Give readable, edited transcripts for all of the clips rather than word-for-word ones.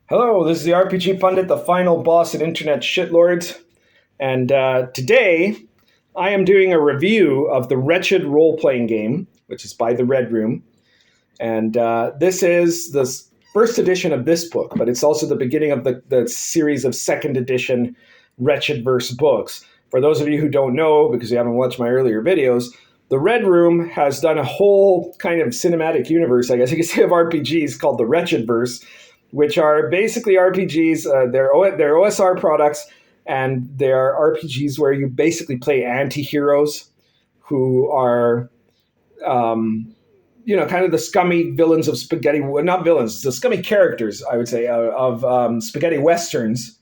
Hello, this is the RPG Pundit, the final boss at Internet Shitlords. And today, I am doing a review of the Wretched role-playing game, which is by the Red Room. And this is the first edition of this book, but it's also the beginning of the series of second edition Wretchedverse books. For those of you who don't know, because you haven't watched my earlier videos, the Red Room has done a whole kind of cinematic universe, I guess you could say, of RPGs called the Wretchedverse, which are basically RPGs. They're OSR products, and they're RPGs where you basically play anti-heroes who are, kind of the scummy villains of spaghetti. Well, not villains, the scummy characters, I would say, of spaghetti westerns,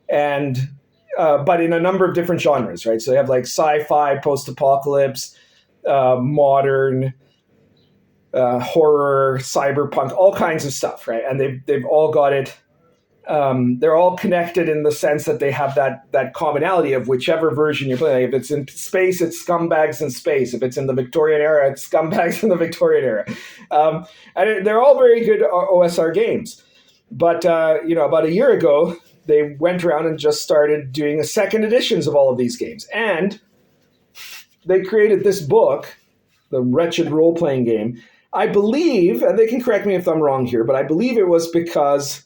and but in a number of different genres, right? So they have like sci-fi, post-apocalypse, modern. Horror, cyberpunk, all kinds of stuff, right? And they've all got it. They're all connected in the sense that they have that commonality of whichever version you're playing. If it's in space, it's scumbags in space. If it's in the Victorian era, it's scumbags in the Victorian era. And they're all very good OSR games. But about a year ago, they went around and just started doing a second editions of all of these games, and they created this book, the Wretched role-playing game. I believe, and they can correct me if I'm wrong here, but I believe it was because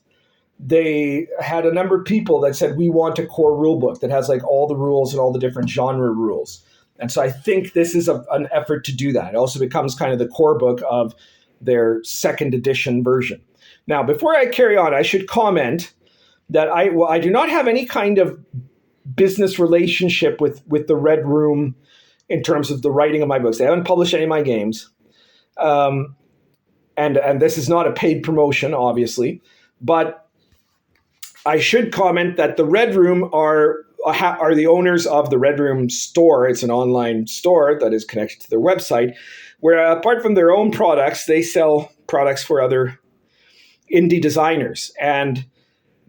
they had a number of people that said, we want a core rule book that has like all the rules and all the different genre rules. And so I think this is an effort to do that. It also becomes kind of the core book of their second edition version. Now, before I carry on, I should comment that I do not have any kind of business relationship with the Red Room in terms of the writing of my books. They haven't published any of my games. And this is not a paid promotion, obviously, but I should comment that the Red Room are the owners of the Red Room store. It's an online store that is connected to their website, where apart from their own products, they sell products for other indie designers. And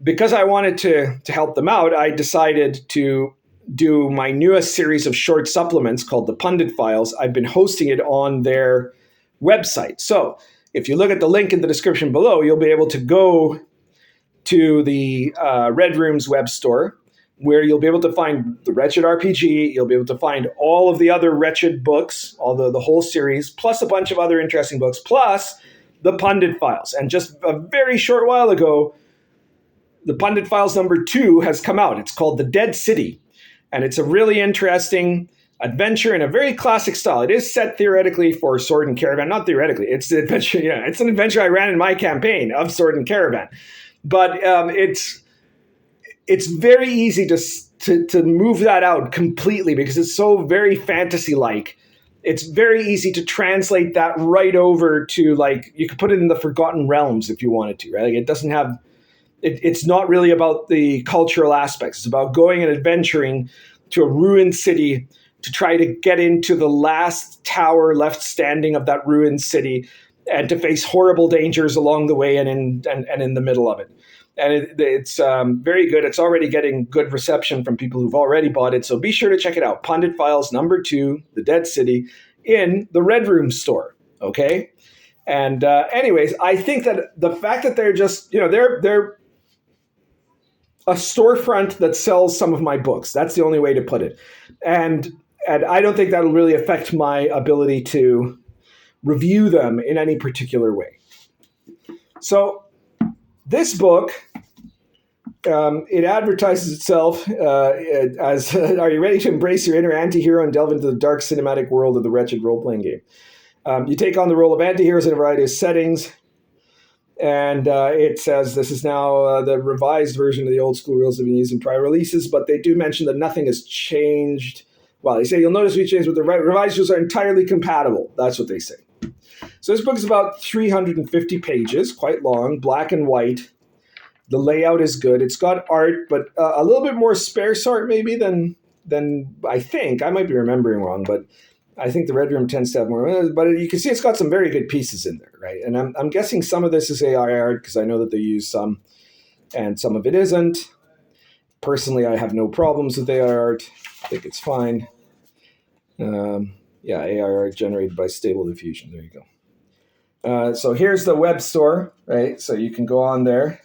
because I wanted to help them out, I decided to do my newest series of short supplements called the PUNDIT Files. I've been hosting it on their website. So if you look at the link in the description below, you'll be able to go to the Red Room's web store, where you'll be able to find the Wretched RPG. You'll be able to find all of the other Wretched books, all the whole series, plus a bunch of other interesting books, plus the PUNDIT Files. And just a very short while ago, the PUNDIT Files number 2 has come out. It's called The Dead City. And it's a really interesting adventure in a very classic style. It is set theoretically for Sword and Caravan. Not theoretically. It's an adventure. Yeah, it's an adventure I ran in my campaign of Sword and Caravan. But it's very easy to move that out completely because it's so very fantasy-like. It's very easy to translate that right over to, like, you could put it in the Forgotten Realms if you wanted to, right? Like, it doesn't have... It's not really about the cultural aspects. It's about going and adventuring to a ruined city to try to get into the last tower left standing of that ruined city, and to face horrible dangers along the way and in the middle of it. And it's very good. It's already getting good reception from people who've already bought it. So be sure to check it out. PUNDIT Files number 2, The Dead City, in the Red Room store. Okay. And anyways, I think that the fact that they're just, they're a storefront that sells some of my books. That's the only way to put it. And I don't think that'll really affect my ability to review them in any particular way. So this book, it advertises itself as, are you ready to embrace your inner anti-hero and delve into the dark cinematic world of the Wretched role-playing game? You take on the role of anti-heroes in a variety of settings. And it says this is now the revised version of the old school rules that have been used in prior releases, but they do mention that nothing has changed. Well, they say, you'll notice we changed, but the revised rules are entirely compatible. That's what they say. So this book is about 350 pages, quite long, black and white. The layout is good. It's got art, but a little bit more sparse art maybe than I think. I might be remembering wrong, but I think the Red Room tends to have more, but you can see it's got some very good pieces in there, right? And I'm guessing some of this is AI art because I know that they use some, and some of it isn't. Personally, I have no problems with AI art. I think it's fine. AI art generated by Stable Diffusion. There you go. So here's the web store, right? So you can go on there.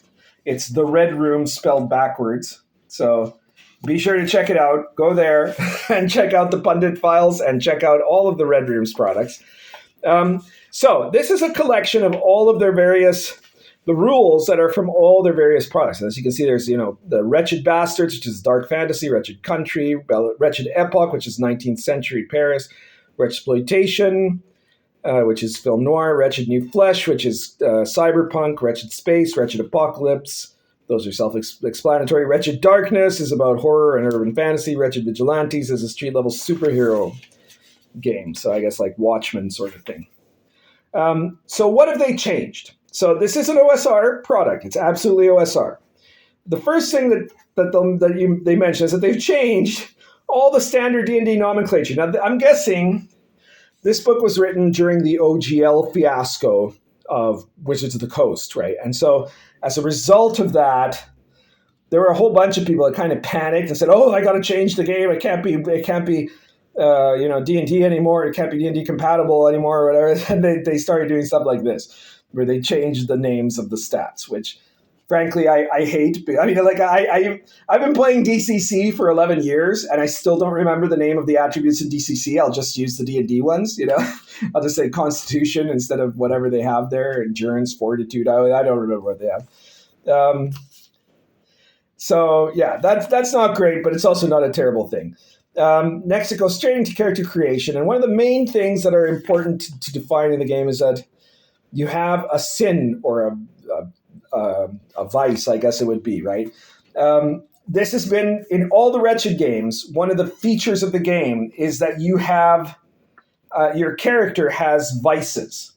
It's the Red Room spelled backwards. So be sure to check it out. Go there and check out the Pundit Files and check out all of the Red Room's products. So this is a collection of all of their various the rules that are from all their various products. And as you can see, there's the Wretched Bastards, which is dark fantasy, Wretched Country, Wretched Epoch, which is 19th century Paris, Wretchedploitation, which is film noir, Wretched New Flesh, which is cyberpunk, Wretched Space, Wretched Apocalypse. Those are self-explanatory. Wretched Darkness is about horror and urban fantasy. Wretched Vigilantes is a street-level superhero game. So I guess like Watchmen sort of thing. So what have they changed? So this is an OSR product. It's absolutely OSR. The first thing that they mention is that they've changed all the standard D&D nomenclature. Now, I'm guessing this book was written during the OGL fiasco of Wizards of the Coast, right? And so as a result of that, there were a whole bunch of people that kind of panicked and said, "Oh, I got to change the game. It can't be D&D anymore. It can't be D&D compatible anymore," or whatever. And they started doing stuff like this, where they changed the names of the stats, which frankly I hate. I mean, like I've been playing DCC for 11 years, and I still don't remember the name of the attributes in DCC. I'll just use the D&D ones, I'll just say Constitution instead of whatever they have there, Endurance, Fortitude. I don't remember what they have. So yeah, that's not great, but it's also not a terrible thing. Next, it goes straight into character creation. And one of the main things that are important to define in the game is that you have a sin or a vice, I guess it would be, right? This has been, in all the Wretched games, one of the features of the game is that you have, your character has vices.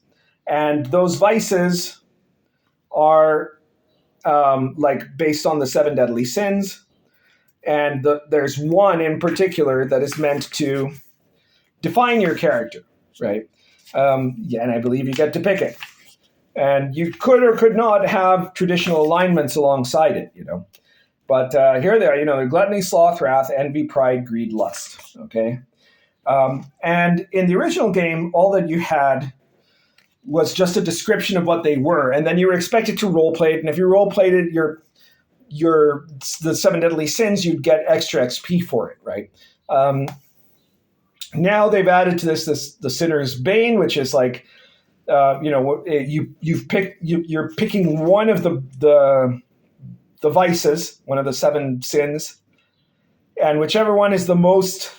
And those vices are based on the 7 deadly sins. And there's one in particular that is meant to define your character, right? And I believe you get to pick it. And you could or could not have traditional alignments alongside it, But here they are, they're gluttony, sloth, wrath, envy, pride, greed, lust, okay? And in the original game, all that you had was just a description of what they were. And then you were expected to roleplay it. And if you roleplayed it, the 7 deadly sins, you'd get extra XP for it, right? Now they've added to this the sinner's bane, which is like, you're picking one of the vices, one of the 7 sins, and whichever one is the most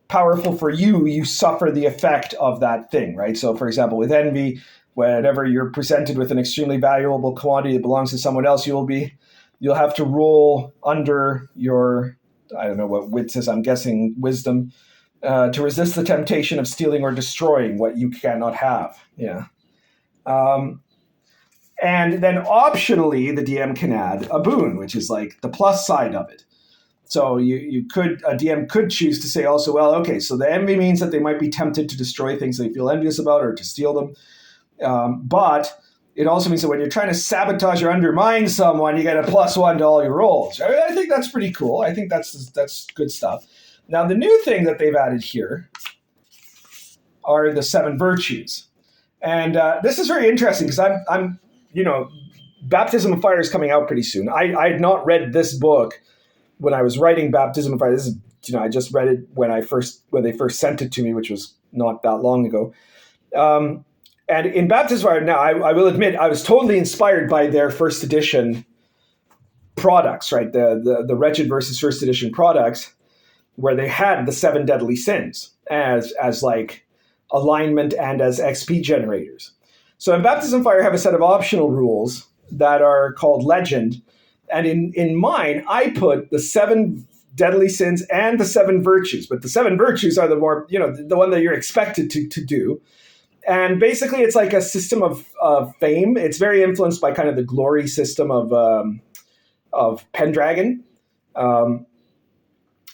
powerful for you, you suffer the effect of that thing, right? So, for example, with envy, whenever you're presented with an extremely valuable commodity that belongs to someone else, you'll have to roll under your, I don't know what wits is, I'm guessing wisdom, to resist the temptation of stealing or destroying what you cannot have. Yeah. And then optionally, the DM can add a boon, which is like the plus side of it. So a DM could choose to say also, well, okay, so the envy means that they might be tempted to destroy things they feel envious about or to steal them. But it also means that when you're trying to sabotage or undermine someone, you get a +1 to all your rolls. I think that's pretty cool. I think that's good stuff. Now, the new thing that they've added here are the 7 virtues. And this is very interesting because I'm Baptism of Fire is coming out pretty soon. I had not read this book when I was writing Baptism of Fire. This is, I just read it when they first sent it to me, which was not that long ago. And in Baptism of Fire, now I will admit, I was totally inspired by their first edition products, right? The Wretchedverse first edition products, where they had the 7 deadly sins as like alignment and as XP generators. So in Baptism of Fire, I have a set of optional rules that are called Legend. And in mine, I put the 7 deadly sins and the 7 virtues. But the 7 virtues are the more, the one that you're expected to do. And basically, it's like a system of fame. It's very influenced by kind of the glory system of Pendragon,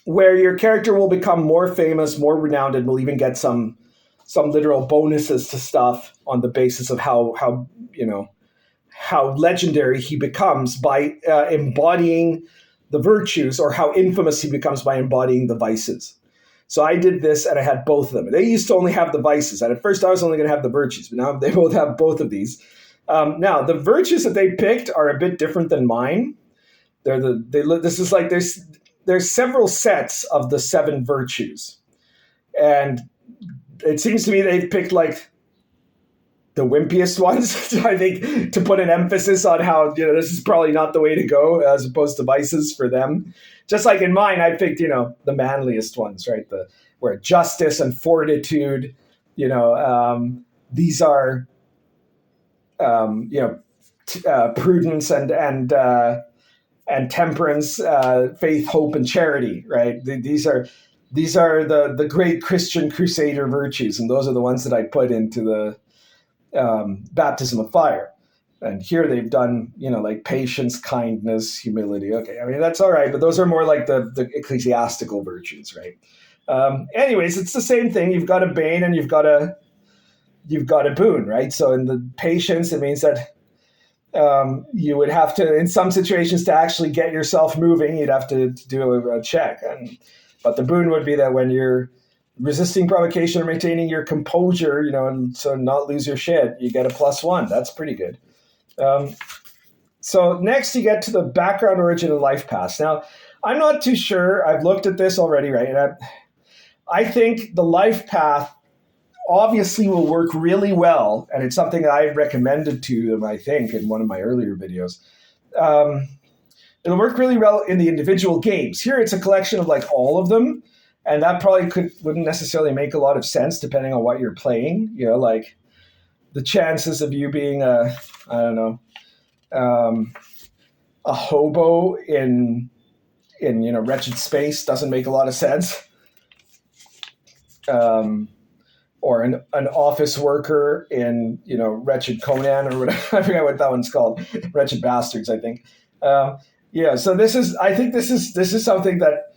where your character will become more famous, more renowned, and will even get some literal bonuses to stuff on the basis of how legendary he becomes by embodying the virtues, or how infamous he becomes by embodying the vices. So I did this, and I had both of them. They used to only have the vices, and at first I was only going to have the virtues, but now they both have both of these. Now, the virtues that they picked are a bit different than mine. This is like there's several sets of the 7 virtues, and it seems to me they've picked like the wimpiest ones. I think to put an emphasis on how this is probably not the way to go, as opposed to vices for them. Just like in mine, I picked the manliest ones, right? Where justice and fortitude, these are prudence and temperance, faith, hope, and charity, right? These are the great Christian crusader virtues, and those are the ones that I put into the baptism of fire. And here they've done, like patience, kindness, humility. Okay, I mean, that's all right, but those are more like the ecclesiastical virtues, right? Anyways, it's the same thing. You've got a bane and you've got a boon, right? So in the patience, it means that you would have to, in some situations, to actually get yourself moving, you'd have to do a check. But the boon would be that when you're resisting provocation or maintaining your composure, and so not lose your shit, you get a +1. That's pretty good. So next you get to the background, origin, and life path. Now, I'm not too sure. I've looked at this already, right? And I think the life path obviously will work really well, and it's something I recommended to them, I think, in one of my earlier videos. It'll work really well in the individual games. Here it's a collection of like all of them, and that probably wouldn't necessarily make a lot of sense depending on what you're playing. Like the chances of you being a hobo in wretched space doesn't make a lot of sense. Or an office worker in Wretched Conan or whatever. I forget what that one's called. Wretched Bastards, I think. So this is something that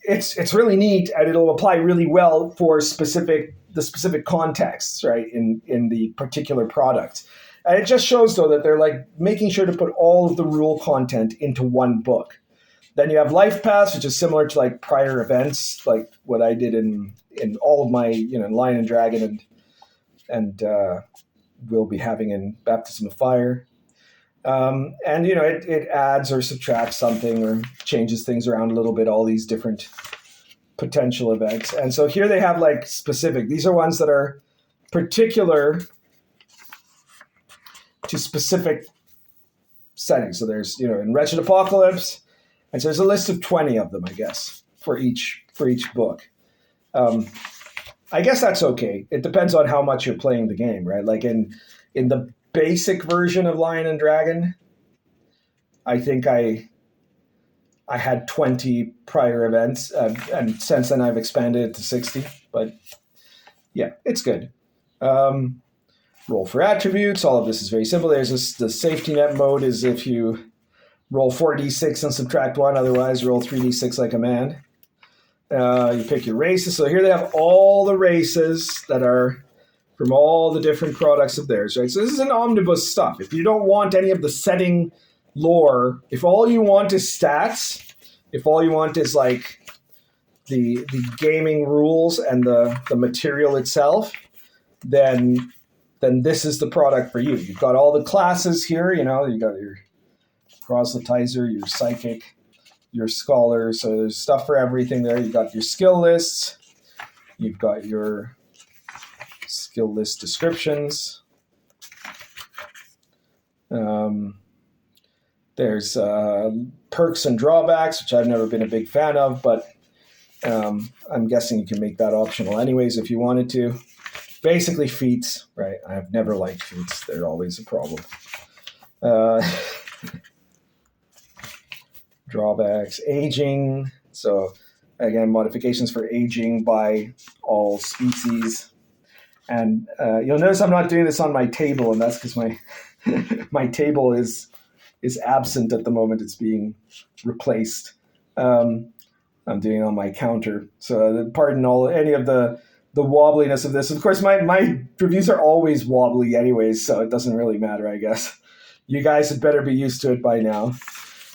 it's really neat, and it'll apply really well for the specific contexts, right, in the particular product. And it just shows, though, that they're like making sure to put all of the rule content into one book. Then you have Life Pass, which is similar to like prior events, like what I did in all of my Lion and Dragon and we'll be having in Baptism of Fire. And it adds or subtracts something or changes things around a little bit, all these different potential events. And so here they have like specific, these are ones that are particular to specific settings. So there's, in Wretched Apocalypse, and so there's a list of 20 of them, I guess, for each book. I guess that's okay. It depends on how much you're playing the game, right? Like in the basic version of Lion and Dragon, I think I had 20 prior events, and since then I've expanded it to 60. But yeah, it's good. Roll for attributes. All of this is very simple. There's the safety net mode is if you roll 4d6 and subtract 1, otherwise roll 3d6 like a man. You pick your races. So here they have all the races that are from all the different products of theirs, right? So this is an omnibus stuff. If you don't want any of the setting lore, if all you want is stats, if all you want is like the gaming rules and the material itself, then this is the product for you. You've got all the classes here, you got your proselytizer, your psychic, your scholar. So there's stuff for everything there. You've got your skill lists. You've got your skill list descriptions. There's perks and drawbacks, which I've never been a big fan of, but I'm guessing you can make that optional anyways if you wanted to. Basically feats, right? I've never liked feats. They're always a problem. Drawbacks, aging. So again, modifications for aging by all species. And you'll notice I'm not doing this on my table, and that's because my table is absent at the moment. It's being replaced. I'm doing it on my counter. So pardon any of the wobbliness of this. Of course, my reviews are always wobbly anyways, so it doesn't really matter, I guess. You guys had better be used to it by now.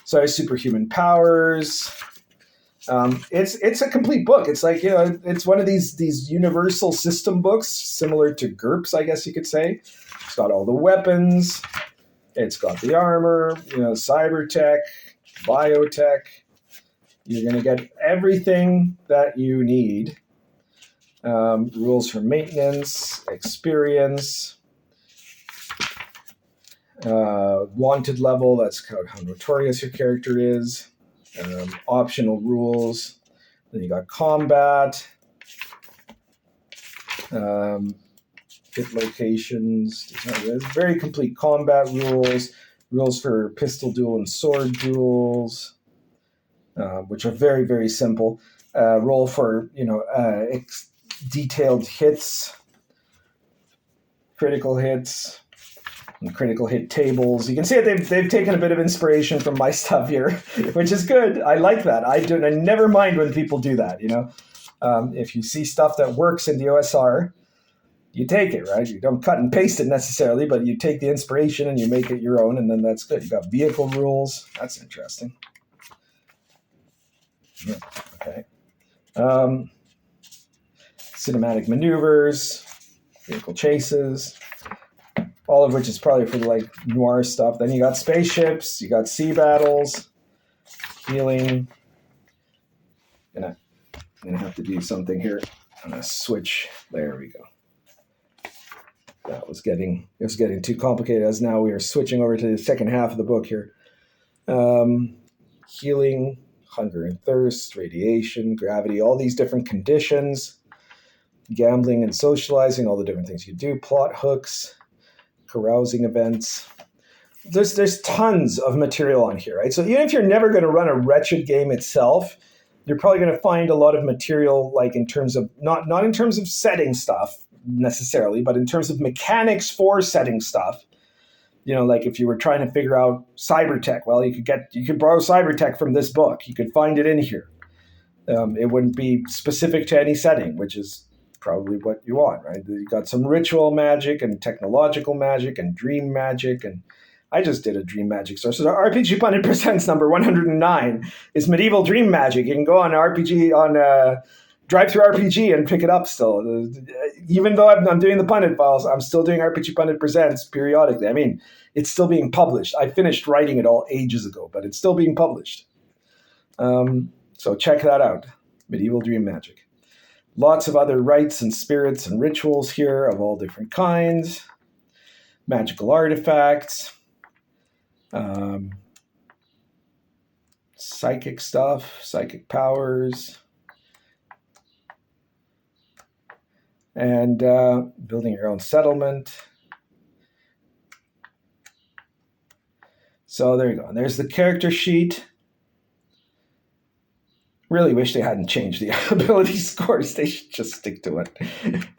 So I have superhuman powers. It's a complete book. It's like, it's one of these universal system books, similar to GURPS, I guess you could say. It's got all the weapons. It's got the armor, cyber tech, biotech. You're going to get everything that you need. Rules for maintenance, experience, wanted level, that's how notorious your character is, optional rules. Then you got combat, hit locations. There's very complete combat rules for pistol duel and sword duels, which are very, very simple. Roll for, detailed hits, critical hits, and critical hit tables. You can see that they've taken a bit of inspiration from my stuff here, which is good. I like that. I never mind when people do that. If you see stuff that works in the OSR, you take it, right? You don't cut and paste it necessarily, but you take the inspiration and you make it your own, and then that's good. You got vehicle rules. That's interesting. Yeah, okay. Cinematic maneuvers, vehicle chases, all of which is probably for the noir stuff. Then you got spaceships, you got sea battles, healing. I'm gonna have to do something here. I'm gonna switch. There we go. It was getting too complicated, as now we are switching over to the second half of the book here. Healing, hunger and thirst, radiation, gravity, all these different conditions. Gambling and socializing, all the different things you do, plot hooks, carousing events. There's tons of material on here, right? So even if you're never going to run a Wretched game itself, you're probably going to find a lot of material, in terms of not in terms of setting stuff necessarily, but in terms of mechanics for setting stuff. If you were trying to figure out cyber tech, well, you could borrow cyber tech from this book. You could find it in here. It wouldn't be specific to any setting, which is probably what you want, right? You got some ritual magic and technological magic and dream magic, and I just did a dream magic source. So RPG Pundit Presents number 109 is medieval dream magic. You can go on Drive-Thru RPG and pick it up still. Even though I'm doing the Pundit Files, I'm still doing RPG Pundit Presents periodically. I mean, it's still being published. I finished writing it all ages ago, but it's still being published. So check that out, medieval dream magic. Lots of other rites and spirits and rituals here of all different kinds. Magical artifacts. Psychic stuff, psychic powers. And building your own settlement. So there you go. And there's the character sheet. Really wish they hadn't changed the ability scores. They should just stick to it.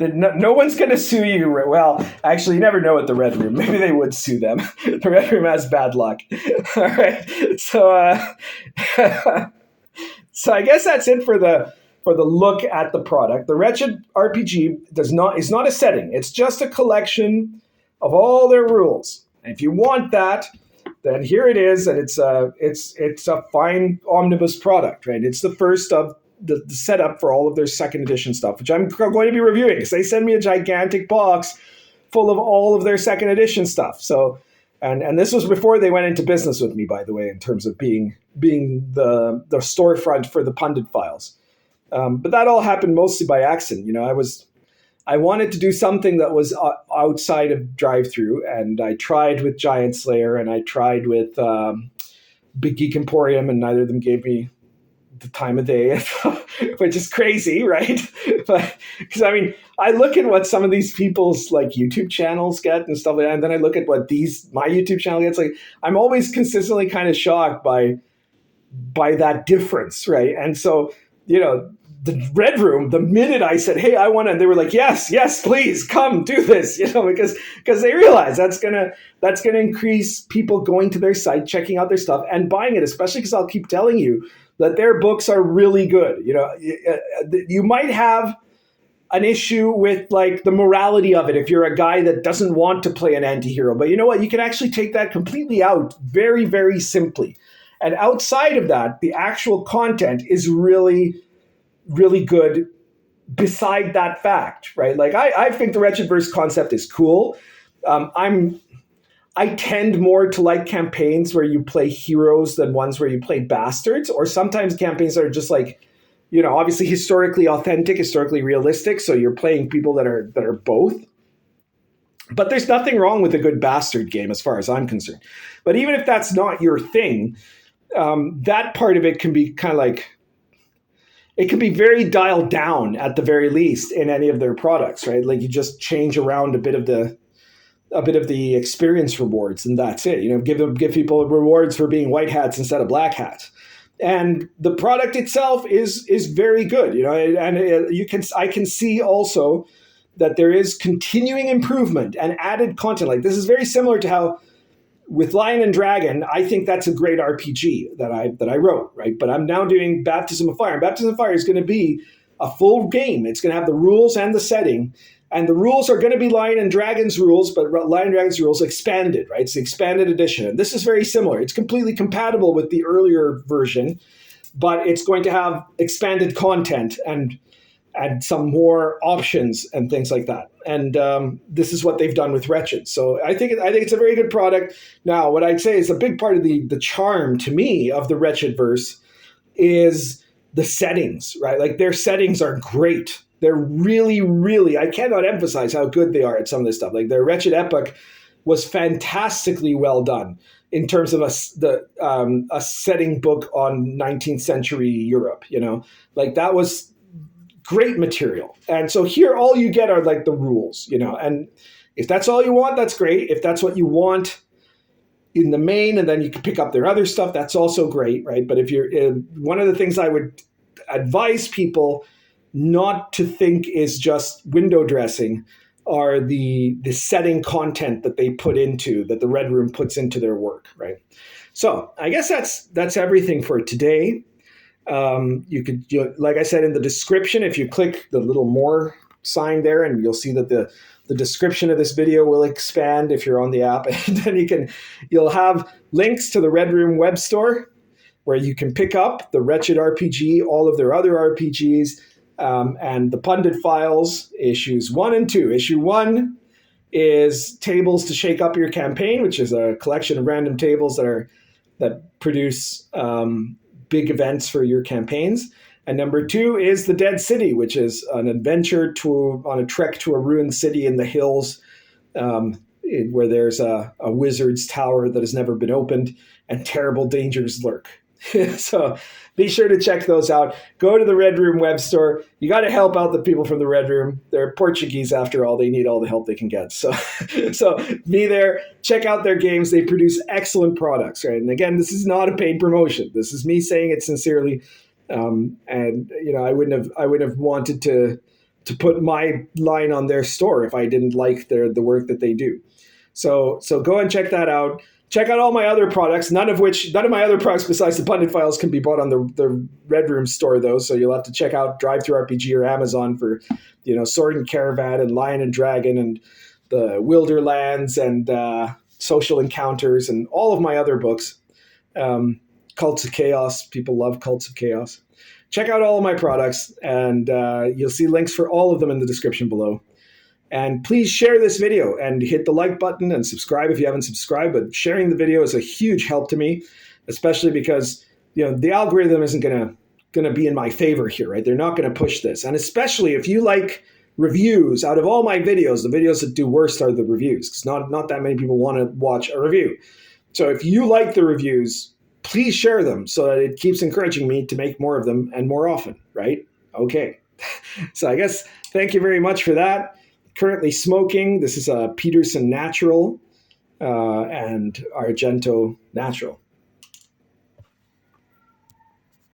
No one's going to sue you. Well, actually, you never know with the Red Room. Maybe they would sue them. The Red Room has bad luck. All right. So, so I guess that's it for the look at the product. The Wretched RPG is not a setting. It's just a collection of all their rules. And if you want that, then here it is, and it's a fine omnibus product, right? It's the first of the setup for all of their second edition stuff, which I'm going to be reviewing because they send me a gigantic box full of all of their second edition stuff. So, and this was before they went into business with me, by the way, in terms of being the storefront for the Pundit Files. But that all happened mostly by accident. I wanted to do something that was outside of Drive-Thru, and I tried with Giant Slayer and I tried with Big Geek Emporium, and neither of them gave me the time of day, which is crazy, right? But because I look at what some of these people's YouTube channels get and stuff like that, and then I look at what my YouTube channel gets. I'm always consistently kind of shocked by that difference, right? And so the Red Room, the minute I said, hey, I want to, they were like, yes, please come do this, because they realize that's gonna increase people going to their site, checking out their stuff and buying it, especially because I'll keep telling you that their books are really good. You might have an issue with the morality of it if you're a guy that doesn't want to play an anti-hero, but you know what? You can actually take that completely out very, very simply. And outside of that, the actual content is really, really good beside that fact, right? Like I think the Wretchedverse concept is cool. I tend more to like campaigns where you play heroes than ones where you play bastards, or sometimes campaigns that are just like, obviously historically authentic, historically realistic. So you're playing people that are both. But there's nothing wrong with a good bastard game as far as I'm concerned. But even if that's not your thing, that part of it can be kind of like, it can be very dialed down at the very least in any of their products, right? Like you just change around a bit of the experience rewards, and that's it. Give people rewards for being white hats instead of black hats. And the product itself is very good, and I can see also that there is continuing improvement and added content. Like this is very similar to how with Lion and Dragon, I think that's a great RPG that I wrote, right? But I'm now doing Baptism of Fire. And Baptism of Fire is going to be a full game. It's going to have the rules and the setting. And the rules are going to be Lion and Dragon's rules, but Lion and Dragon's rules expanded, right? It's the expanded edition. And this is very similar. It's completely compatible with the earlier version, but it's going to have expanded content and some more options and things like that. And this is what they've done with Wretched. So I think it's a very good product. Now, what I'd say is a big part of the charm to me of the Wretchedverse is the settings, right? Like their settings are great. They're really, really, I cannot emphasize how good they are at some of this stuff. Like their Wretched Epic was fantastically well done in terms of a setting book on 19th century Europe, like that was great material. And so here, all you get are like the rules, and if that's all you want, that's great. If that's what you want in the main, and then you can pick up their other stuff, that's also great, right? But if you're one of the things I would advise people not to think is just window dressing are the setting content that they put into, that the Red Room puts into their work, right? So I guess that's everything for today. You could, like I said in the description, if you click the little more sign there, and you'll see that the description of this video will expand if you're on the app, and then you'll have links to the Red Room Webstore where you can pick up the Wretched RPG, all of their other RPGs, and the Pundit Files issues 1 and 2. Issue 1 is Tables to Shake Up Your Campaign, which is a collection of random tables that produce big events for your campaigns. And number 2 is The Dead City, which is an adventure on a trek to a ruined city in the hills, where there's a wizard's tower that has never been opened and terrible dangers lurk. So be sure to check those out. Go to the Red Room Webstore. You got to help out the people from the Red Room. They're Portuguese after all. They need all the help they can get. So be there. Check out their games. They produce excellent products, right? And again, this is not a paid promotion. This is me saying it sincerely. And I wouldn't have wanted to put my line on their store if I didn't like the work that they do. So go and check that out. Check out all my other products, none of my other products besides the Pundit Files can be bought on the Red Room store, though. So you'll have to check out DriveThruRPG or Amazon for, Sword and Caravan and Lion and Dragon and the Wilderlands and Social Encounters and all of my other books. Cults of Chaos. People love Cults of Chaos. Check out all of my products, and you'll see links for all of them in the description below. And please share this video and hit the like button and subscribe if you haven't subscribed. But sharing the video is a huge help to me, especially because the algorithm isn't gonna be in my favor here, right? They're not gonna push this, and especially if you like reviews. Out of all my videos, the videos that do worst are the reviews, because not that many people want to watch a review. So if you like the reviews, please share them so that it keeps encouraging me to make more of them and more often, right? Okay. So I guess thank you very much for that. Currently smoking. This is a Peterson Natural and Argento Natural.